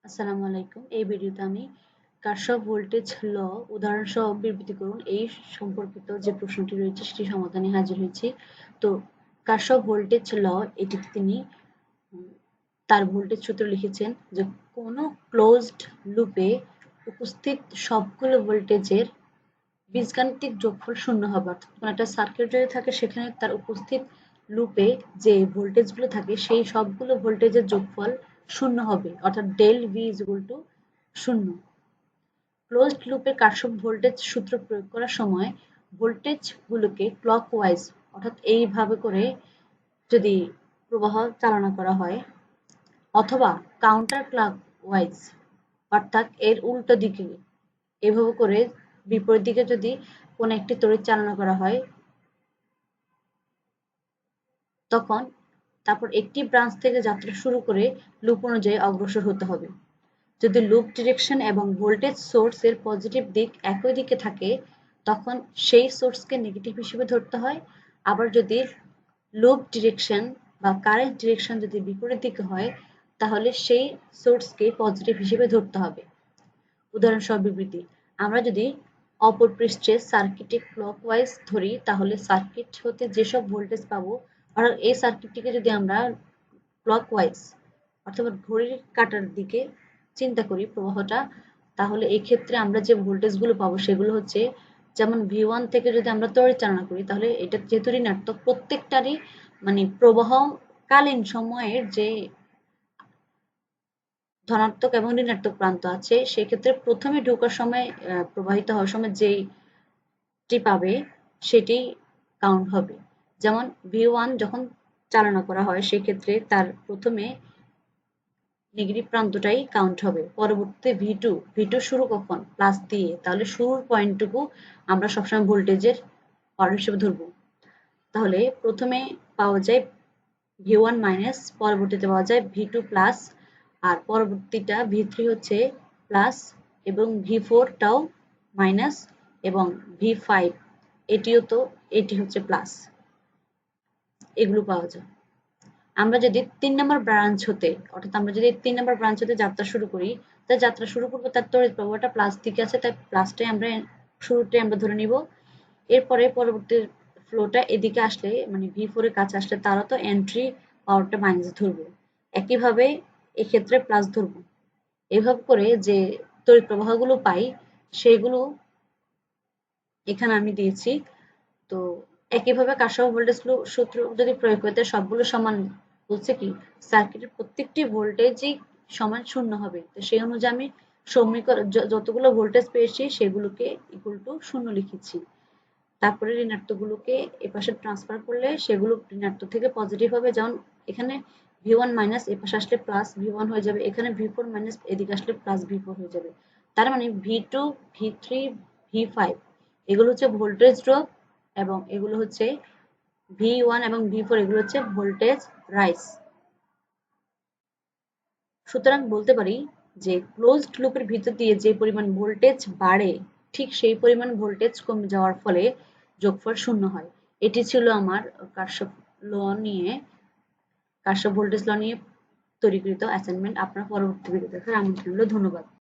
আসসালামু আলাইকুম। এই ভিডিওতে আমি কারশফ ভোল্টেজ ল উদাহরণ সহ বিবৃতি করুন এই সম্পর্কিত যে প্রশ্নটি রয়েছে সেটি সমাধানে হাজির হয়েছি। তো কারশফ ভোল্টেজ ল এটিতে তিনি তার ভোল্টেজ সূত্র লিখেছেন যে কোনো ক্লোজড লুপে উপস্থিত সবগুলো ভোল্টেজের বীজগাণিতিক যোগফল শূন্য হবে। অর্থাৎ কোনো একটা সার্কিট যদি থাকে সেখানে তার উপস্থিত লুপে যে ভোল্টেজগুলো থাকে সেই সবগুলো ভোল্টেজের যোগফল শূন্য হবে, অর্থাৎ del V is equal to শূন্য। ক্লোজড লুপে কারশফ ভোল্টেজ সূত্র প্রয়োগ করার সময় ভোল্টেজগুলোকে ক্লকওয়াইজ অর্থাৎ এইভাবে করে যদি প্রবাহ চালনা করা হয় অথবা কাউন্টার ক্লকওয়াইজ অর্থাৎ এর উল্টো দিকে এভাবে করে বিপরীত দিকে যদি কোন একটি তড়িৎ চালনা করা হয় তখন তারপর একটি ব্রাঞ্চ থেকে যাত্রা শুরু করে লুপ অনুযায়ী অগ্রসর হতে হবে। যদি লুপ ডিরেকশন এবং ভোল্টেজ সোর্স এর পজিটিভ দিক একই দিকে থাকে তখন সেই সোর্সকে নেগেটিভ হিসেবে ধরতে হয়। আবার যদি লুপ ডিরেকশন বা কারেন্ট ডিরেকশন যদি বিপরীত দিকে হয় তাহলে সেই সোর্সকে পজিটিভ হিসেবে ধরতে হবে। উদাহরণসহ বিবৃতি: আমরা যদি অপর পৃষ্ঠে সার্কিটে ক্লকওয়াইজ ধরি তাহলে সার্কিট হতে যেসব ভোল্টেজ পাবো, অর্থাৎ এই সার্কিটটিকে যদি আমরা ক্লকওয়াইজ অথবা ঘড়ির কাঁটার দিকে চিন্তা করি প্রবাহটা, তাহলে এই ক্ষেত্রে আমরা যে ভোল্টেজগুলো পাবো সেগুলো হচ্ছে, যেমন V1 থেকে যদি আমরা তড়িৎ চালনা করি তাহলে এটা যেহেতু ঋণাত্মক, প্রত্যেকটারই মানে প্রবাহকালীন সময়ের যে ধনাত্মক এবং ঋণাত্মক প্রান্ত আছে সেক্ষেত্রে প্রথমে ঢোকার সময় প্রবাহিত হওয়ার সময় যেইটি পাবে সেটি কাউন্ট হবে। যেমন V1 যখন চালনা করা হয় সেক্ষেত্রে তার প্রথমে নেগেটিভ প্রান্তটাই কাউন্ট হবে। পরবর্তীতে V2 শুরু কখন প্লাস দিয়ে, তাহলে শুরুর পয়েন্টটুকু আমরা সবসময় ভোল্টেজের পাওয়ার হিসেবে ধরবো। তাহলে প্রথমে পাওয়া যায় V1 মাইনাস, পরবর্তীতে পাওয়া যায় V2 প্লাস, আর পরবর্তীটা V3 হচ্ছে প্লাস এবং V4 টাও মাইনাস এবং V5 এটি হচ্ছে প্লাস, এগুলো পাওয়া যায়। আমরা যদি 3 নম্বর ব্রাঞ্চ হতে যাত্রা শুরু করি, তাই যাত্রা শুরু করবো তার তড়িৎ প্রবাহটা প্লাস দিকে আছে, তাই প্লাসটাই আমরা শুরুটাই আমরা ধরে নিব। এরপরে পরবর্তী ফ্লোটা এদিকে আসলে মানে V4 এর কাছে আসলে তারা তো এন্ট্রি পাওয়ারটা মাইনাস ধরবো, একইভাবে এক্ষেত্রে প্লাস ধরবো। এভাবে করে যে তড়িৎ প্রবাহগুলো পাই সেগুলো এখানে আমি দিয়েছি। তো একইভাবে কারশফ ভোল্টেজ সূত্র যদি প্রয়োগ করতে সবগুলো সমান, বলছে কি সার্কিটের প্রত্যেকটি ভোল্টেজই সমান শূন্য হবে। তো সেই অনুযায়ী আমি সমীকরণ যতগুলো ভোল্টেজ পেয়েছি সেগুলোকে ইকুয়াল টু শূন্য লিখেছি। তারপরে ঋণাত্মকগুলোকে এপাশে ট্রান্সফার করলে সেগুলো ঋণাত্মক থেকে পজিটিভ হবে। যেমন এখানে V1 মাইনাস এপাশে আসলে প্লাস V1 হয়ে যাবে, এখানে V4 মাইনাস এদিকে আসলে প্লাস V4 হয়ে যাবে। তার মানে V2, V3, V5 এগুলো হচ্ছে ভোল্টেজ ড্রপ এবং এগুলো হচ্ছে V1 এবং V4 এগুলো হচ্ছে ভোল্টেজ রাইজ। সুতরাং বলতে পারি যে ক্লোজড লুপের ভিতর দিয়ে যে পরিমাণ ভোল্টেজ বাড়ে ঠিক সেই পরিমাণ ভোল্টেজ কমে যাওয়ার ফলে যোগফল শূন্য হয়। এটি ছিল আমার কারশফ ভোল্টেজ ল নিয়ে তৈরিকৃত অ্যাসাইনমেন্ট। আপনার পরবর্তী ভিডিও দেখার আমন্ত্রণ রইল। ধন্যবাদ।